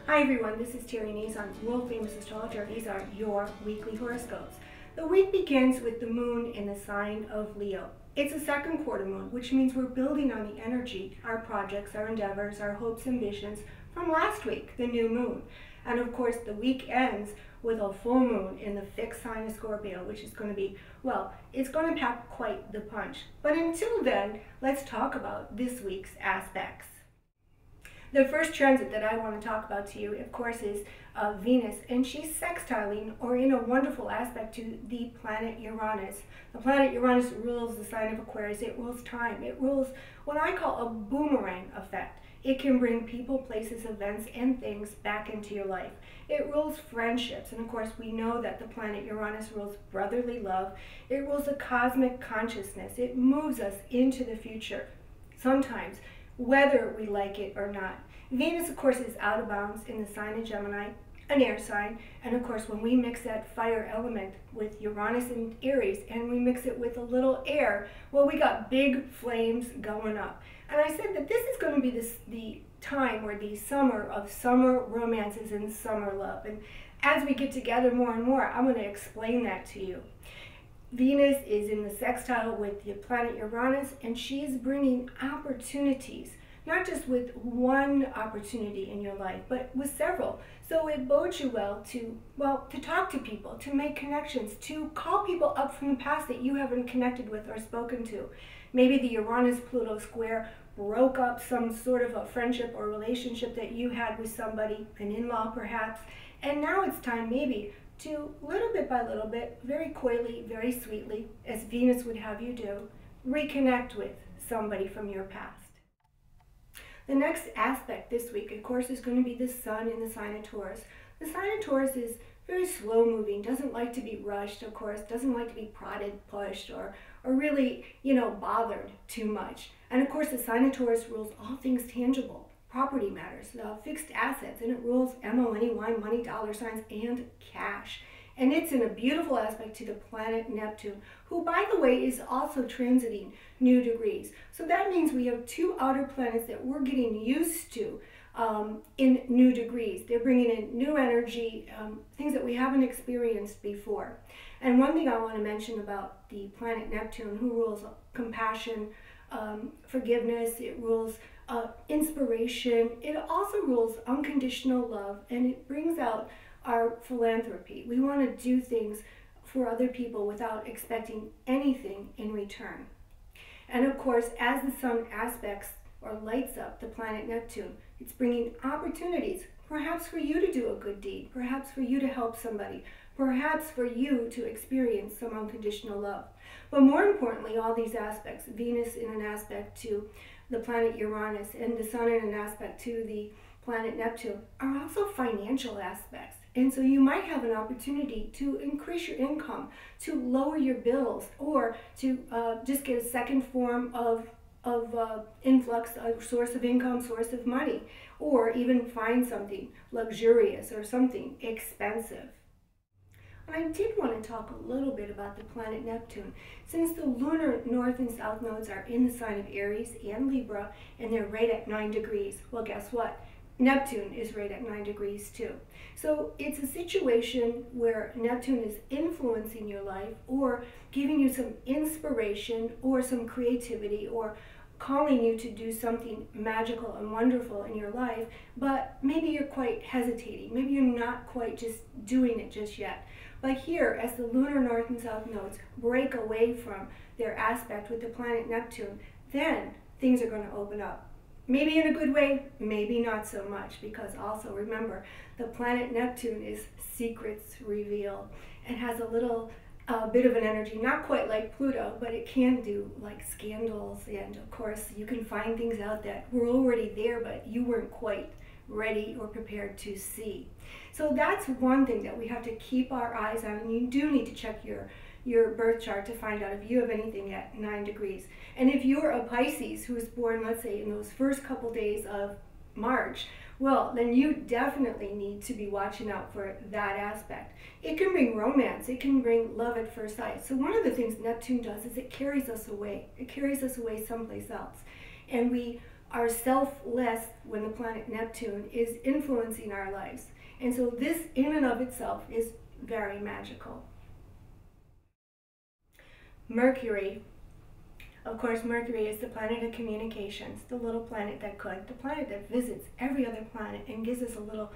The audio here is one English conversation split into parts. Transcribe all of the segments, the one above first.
Hi everyone, this is Terry Nazon, world famous astrologer. These are your weekly horoscopes. The week begins with the moon in the sign of Leo. It's a second quarter moon, which means we're building on the energy, our projects, our endeavors, our hopes, ambitions from last week, the new moon. And of course, the week ends with a full moon in the fixed sign of Scorpio, which is going to be, well, it's going to pack quite the punch. But until then, let's talk about this week's aspects. The first transit that I want to talk about to you, of course, is Venus, and she's sextiling or in a wonderful aspect to the planet Uranus. The planet Uranus rules the sign of Aquarius. It rules time. It rules what I call a boomerang effect. It can bring people, places, events, and things back into your life. It rules friendships, and of course we know that the planet Uranus rules brotherly love. It rules a cosmic consciousness. It moves us into the future, sometimes, whether we like it or not. Venus, of course, is out of bounds in the sign of Gemini, an air sign, and of course when we mix that fire element with Uranus and Aries and we mix it with a little air, well, we got big flames going up. And I said that this is going to be the time or the summer of summer romances and summer love. And as we get together more and more, I'm going to explain that to you. Venus is in the sextile with the planet Uranus, and she's bringing opportunities, not just with one opportunity in your life, but with several. So it bodes you well to talk to people, to make connections, to call people up from the past that you haven't connected with or spoken to. Maybe the Uranus-Pluto square broke up some sort of a friendship or relationship that you had with somebody, an in-law perhaps, and now it's time maybe to, little bit by little bit, very coyly, very sweetly, as Venus would have you do, reconnect with somebody from your past. The next aspect this week, of course, is going to be the sun in the sign of Taurus. The sign of Taurus is very slow moving, doesn't like to be rushed, of course, doesn't like to be prodded, pushed, or really, bothered too much. And of course, the sign of Taurus rules all things tangible, property matters, fixed assets, and it rules M-O-N-E-Y, money, dollar signs, and cash. And it's in a beautiful aspect to the planet Neptune, who, by the way, is also transiting new degrees. So that means we have two outer planets that we're getting used to in new degrees. They're bringing in new energy, things that we haven't experienced before. And one thing I want to mention about the planet Neptune, who rules compassion, forgiveness, it rules inspiration, it also rules unconditional love, and it brings out our philanthropy. We want to do things for other people without expecting anything in return. And of course, as the sun aspects or lights up the planet Neptune, it's bringing opportunities, perhaps for you to do a good deed, perhaps for you to help somebody, perhaps for you to experience some unconditional love. But more importantly, all these aspects, Venus in an aspect to the planet Uranus and the sun in an aspect to the planet Neptune, are also financial aspects. And so you might have an opportunity to increase your income, to lower your bills, or to just get a second form of influx, a source of income, source of money, or even find something luxurious or something expensive. And I did want to talk a little bit about the planet Neptune. Since the lunar north and south nodes are in the sign of Aries and Libra, and they're right at 9 degrees, well, guess what? Neptune is right at 9 degrees too. So it's a situation where Neptune is influencing your life or giving you some inspiration or some creativity or calling you to do something magical and wonderful in your life, but maybe you're quite hesitating. Maybe you're not quite just doing it just yet. But here, as the lunar north and south nodes break away from their aspect with the planet Neptune, then things are going to open up. Maybe in a good way, maybe not so much, because also remember, the planet Neptune is secrets revealed and has a little bit of an energy, not quite like Pluto, but it can do like scandals, and of course you can find things out that were already there but you weren't quite ready or prepared to see. So that's one thing that we have to keep our eyes on, and you do need to check your birth chart to find out if you have anything at 9 degrees. And if you're a Pisces who was born, let's say, in those first couple days of March, well, then you definitely need to be watching out for that aspect. It can bring romance. It can bring love at first sight. So one of the things Neptune does is it carries us away. It carries us away someplace else. And we are selfless when the planet Neptune is influencing our lives. And so this in and of itself is very magical. Mercury. Of course, Mercury is the planet of communications, the little planet that could, the planet that visits every other planet and gives us a little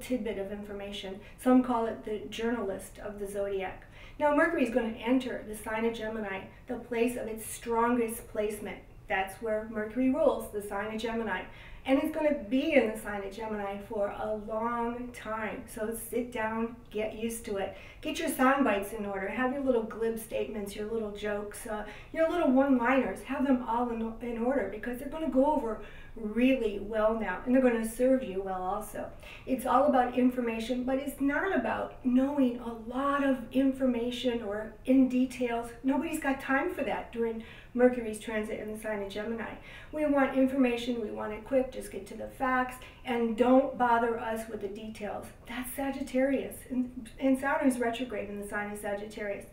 tidbit of information. Some call it the journalist of the zodiac. Now, Mercury is going to enter the sign of Gemini, the place of its strongest placement. That's where Mercury rules, the sign of Gemini. And it's going to be in the sign of Gemini for a long time. So sit down, get used to it. Get your sound bites in order. Have your little glib statements, your little jokes, your little one-liners. Have them all in order, because they're going to go over really well now. And they're going to serve you well also. It's all about information, but it's not about knowing a lot of information or in details. Nobody's got time for that during Mercury's transit in the sign of Gemini. We want information, we want it quick, just get to the facts, and don't bother us with the details. That's Sagittarius, and Saturn's retrograde in the sign of Sagittarius.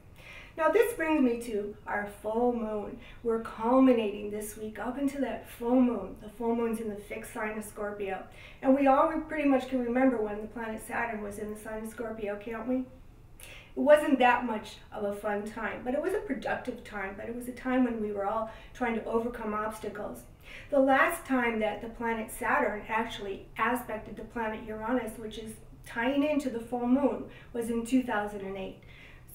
Now this brings me to our full moon. We're culminating this week up into that full moon. The full moon's in the fixed sign of Scorpio. And we all pretty much can remember when the planet Saturn was in the sign of Scorpio, can't we? It wasn't that much of a fun time, but it was a productive time. But it was a time when we were all trying to overcome obstacles. The last time that the planet Saturn actually aspected the planet Uranus, which is tying into the full moon, was in 2008.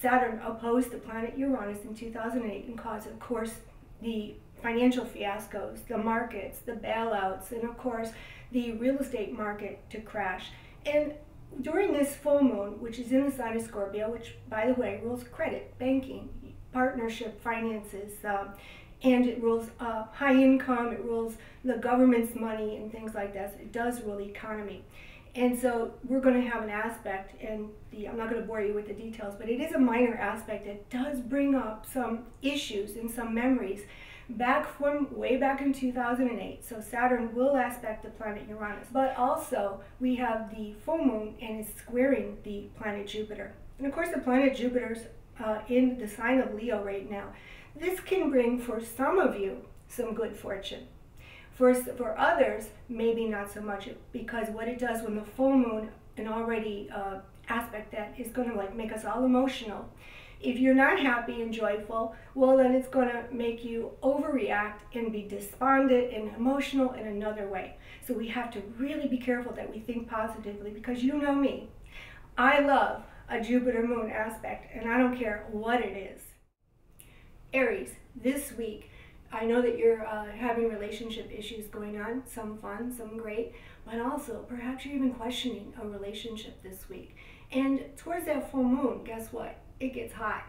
Saturn opposed the planet Uranus in 2008 and caused, of course, the financial fiascos, the markets, the bailouts, and of course, the real estate market to crash. And during this full moon, which is in the sign of Scorpio, which, by the way, rules credit, banking, partnership, finances, and it rules high income, it rules the government's money and things like that. So it does rule the economy. And so we're going to have an aspect, and I'm not going to bore you with the details, but it is a minor aspect that does bring up some issues and some memories back from way back in 2008. So Saturn will aspect the planet Uranus. But also we have the full moon, and it's squaring the planet Jupiter. And of course the planet Jupiter's in the sign of Leo right now. This can bring, for some of you, some good fortune. For others, maybe not so much, because what it does when the full moon, an already aspect that is going to like make us all emotional. If you're not happy and joyful, well then it's going to make you overreact and be despondent and emotional in another way. So we have to really be careful that we think positively, because you know me. I love a Jupiter moon aspect, and I don't care what it is. Aries, this week, I know that you're having relationship issues going on, some fun, some great, but also perhaps you're even questioning a relationship this week. And towards that full moon, guess what? It gets hot.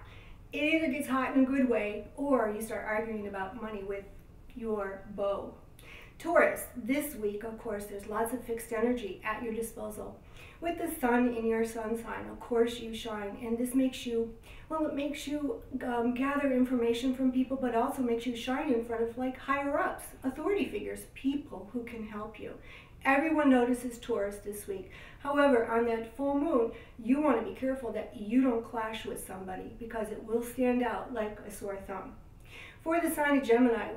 It either gets hot in a good way, or you start arguing about money with your beau. Taurus, this week, of course, there's lots of fixed energy at your disposal. With the sun in your sun sign, of course you shine, and this makes you, well, it makes you gather information from people, but also makes you shine in front of like higher ups, authority figures, people who can help you. Everyone notices Taurus this week. However, on that full moon, you want to be careful that you don't clash with somebody, because it will stand out like a sore thumb. For the sign of Gemini,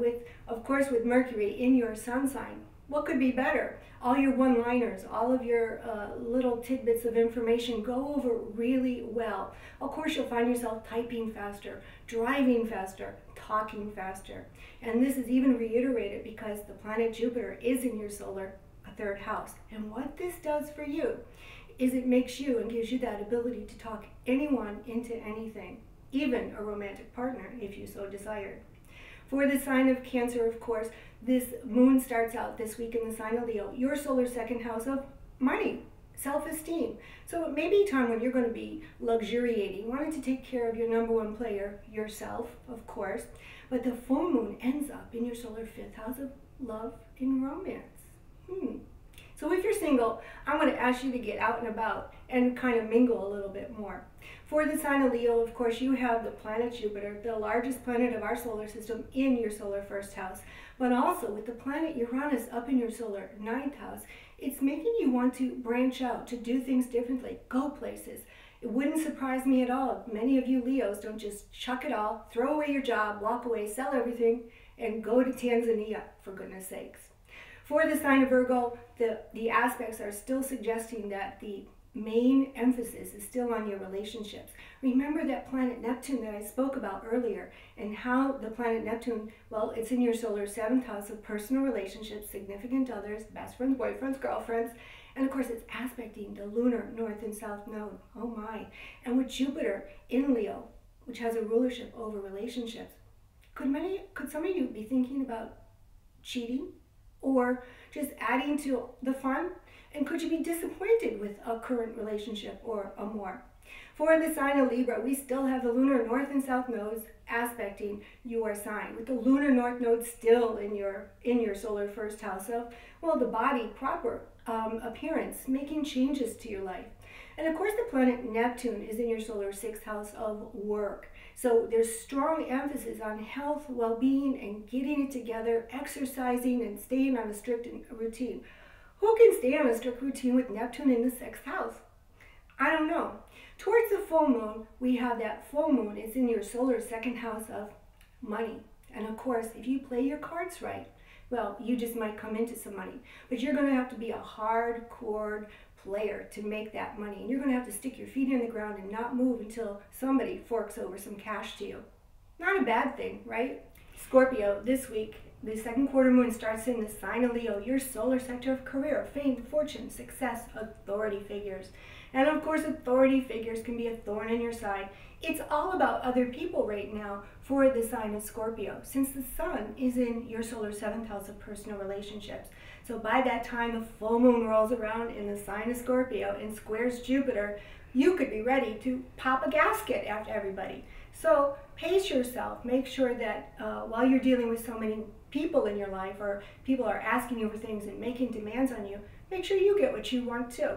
of course with Mercury in your sun sign, what could be better? All your one-liners, all of your little tidbits of information go over really well. Of course, you'll find yourself typing faster, driving faster, talking faster. And this is even reiterated because the planet Jupiter is in your solar third house. And what this does for you is it makes you and gives you that ability to talk anyone into anything, even a romantic partner if you so desired. For the sign of Cancer, of course, this moon starts out this week in the sign of Leo, your solar second house of money, self-esteem. So it may be a time when you're going to be luxuriating, wanting to take care of your number one player, yourself, of course. But the full moon ends up in your solar fifth house of love and romance. So if you're single, I'm going to ask you to get out and about and kind of mingle a little bit more. For the sign of Leo, of course, you have the planet Jupiter, the largest planet of our solar system, in your solar first house. But also with the planet Uranus up in your solar ninth house, it's making you want to branch out, to do things differently, go places. It wouldn't surprise me at all if many of you Leos don't just chuck it all, throw away your job, walk away, sell everything, and go to Tanzania, for goodness sakes. For the sign of Virgo, the aspects are still suggesting that the main emphasis is still on your relationships. Remember that planet Neptune that I spoke about earlier, and how the planet Neptune, well, it's in your solar 7th house of personal relationships, significant others, best friends, boyfriends, girlfriends, and of course it's aspecting the lunar north and south node. Oh my. And with Jupiter in Leo, which has a rulership over relationships, could some of you be thinking about cheating or just adding to the fun? And could you be disappointed with a current relationship or a more? For the sign of Libra, we still have the lunar north and south nodes aspecting your sign, with the lunar north node still in your solar 1st house of, well, the body, proper appearance, making changes to your life. And of course the planet Neptune is in your solar 6th house of work. So there's strong emphasis on health, well-being, and getting it together, exercising, and staying on a strict routine. Who can stay on a strict routine with Neptune in the 6th house? I don't know. Towards the full moon, we have that full moon is in your solar 2nd house of money. And of course, if you play your cards right, well, you just might come into some money. But you're going to have to be a hardcore player to make that money. And you're going to have to stick your feet in the ground and not move until somebody forks over some cash to you. Not a bad thing, right? Scorpio, this week, the 2nd quarter moon starts in the sign of Leo, your solar sector of career, fame, fortune, success, authority figures. And of course, authority figures can be a thorn in your side. It's all about other people right now for the sign of Scorpio, since the sun is in your solar 7th house of personal relationships. So by that time the full moon rolls around in the sign of Scorpio and squares Jupiter, you could be ready to pop a gasket after everybody. So pace yourself. Make sure that while you're dealing with so many people in your life, or people are asking you for things and making demands on you, make sure you get what you want too.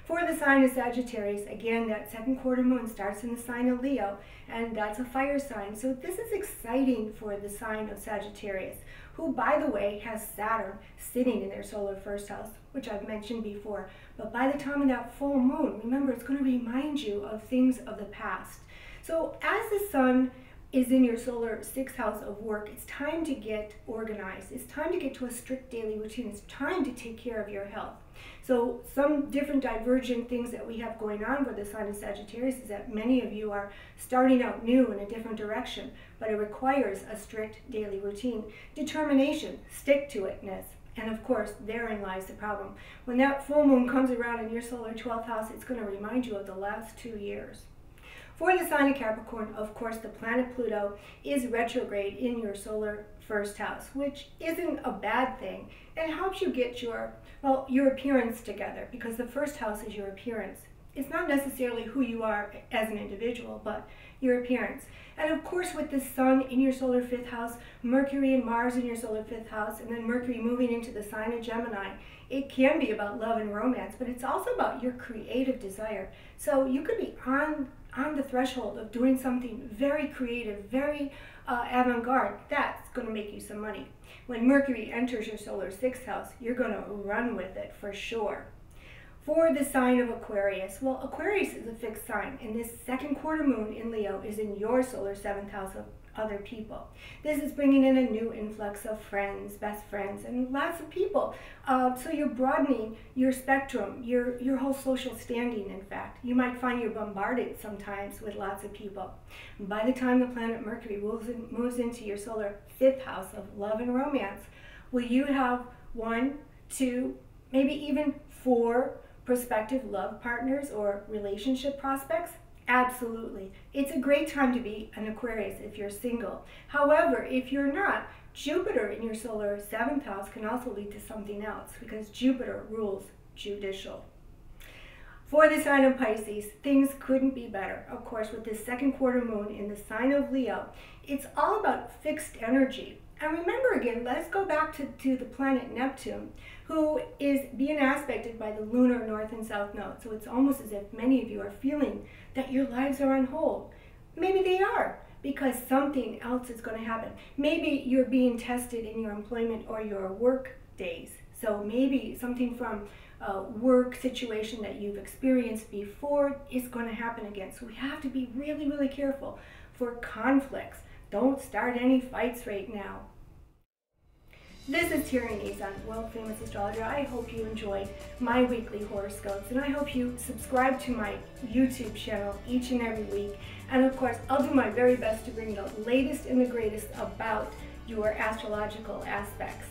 For the sign of Sagittarius, again, that 2nd quarter moon starts in the sign of Leo, and that's a fire sign. So this is exciting for the sign of Sagittarius, who, by the way, has Saturn sitting in their solar 1st house, which I've mentioned before. But by the time of that full moon, remember, it's going to remind you of things of the past. So as the sun is in your solar 6th house of work, it's time to get organized. It's time to get to a strict daily routine. It's time to take care of your health. So some different divergent things that we have going on with the sign of Sagittarius is that many of you are starting out new in a different direction, but it requires a strict daily routine, determination, stick-to-itness, and of course, therein lies the problem. When that full moon comes around in your solar 12th house, it's going to remind you of the last 2 years. For the sign of Capricorn, of course, the planet Pluto is retrograde in your solar 1st house, which isn't a bad thing. It helps you get your appearance together, because the 1st house is your appearance. It's not necessarily who you are as an individual, but your appearance. And of course, with the sun in your solar 5th house, Mercury and Mars in your solar 5th house, and then Mercury moving into the sign of Gemini, it can be about love and romance, but it's also about your creative desire. So you could be on the threshold of doing something very creative, very avant-garde. That's going to make you some money. When Mercury enters your solar 6th house, you're going to run with it for sure. For the sign of Aquarius, well, Aquarius is a fixed sign, and this 2nd quarter moon in Leo is in your solar 7th house of other people. This is bringing in a new influx of friends, best friends, and lots of people. So you're broadening your spectrum, your whole social standing, in fact. You might find you're bombarded sometimes with lots of people. By the time the planet Mercury moves into your solar 5th house of love and romance, will you have 1, 2, maybe even 4 prospective love partners or relationship prospects? Absolutely. It's a great time to be an Aquarius if you're single. However, if you're not, Jupiter in your solar 7th house can also lead to something else, because Jupiter rules judicial. For the sign of Pisces, things couldn't be better. Of course, with this 2nd quarter moon in the sign of Leo, it's all about fixed energy. And remember again, let's go back to the planet Neptune, who is being aspected by the lunar north and south node. So it's almost as if many of you are feeling that your lives are on hold. Maybe they are, because something else is going to happen. Maybe you're being tested in your employment or your work days. So maybe something from a work situation that you've experienced before is going to happen again. So we have to be really, really careful for conflicts. Don't start any fights right now. This is Nazon, world famous astrologer. I hope you enjoyed my weekly horoscopes, and I hope you subscribe to my YouTube channel each and every week. And of course, I'll do my very best to bring the latest and the greatest about your astrological aspects.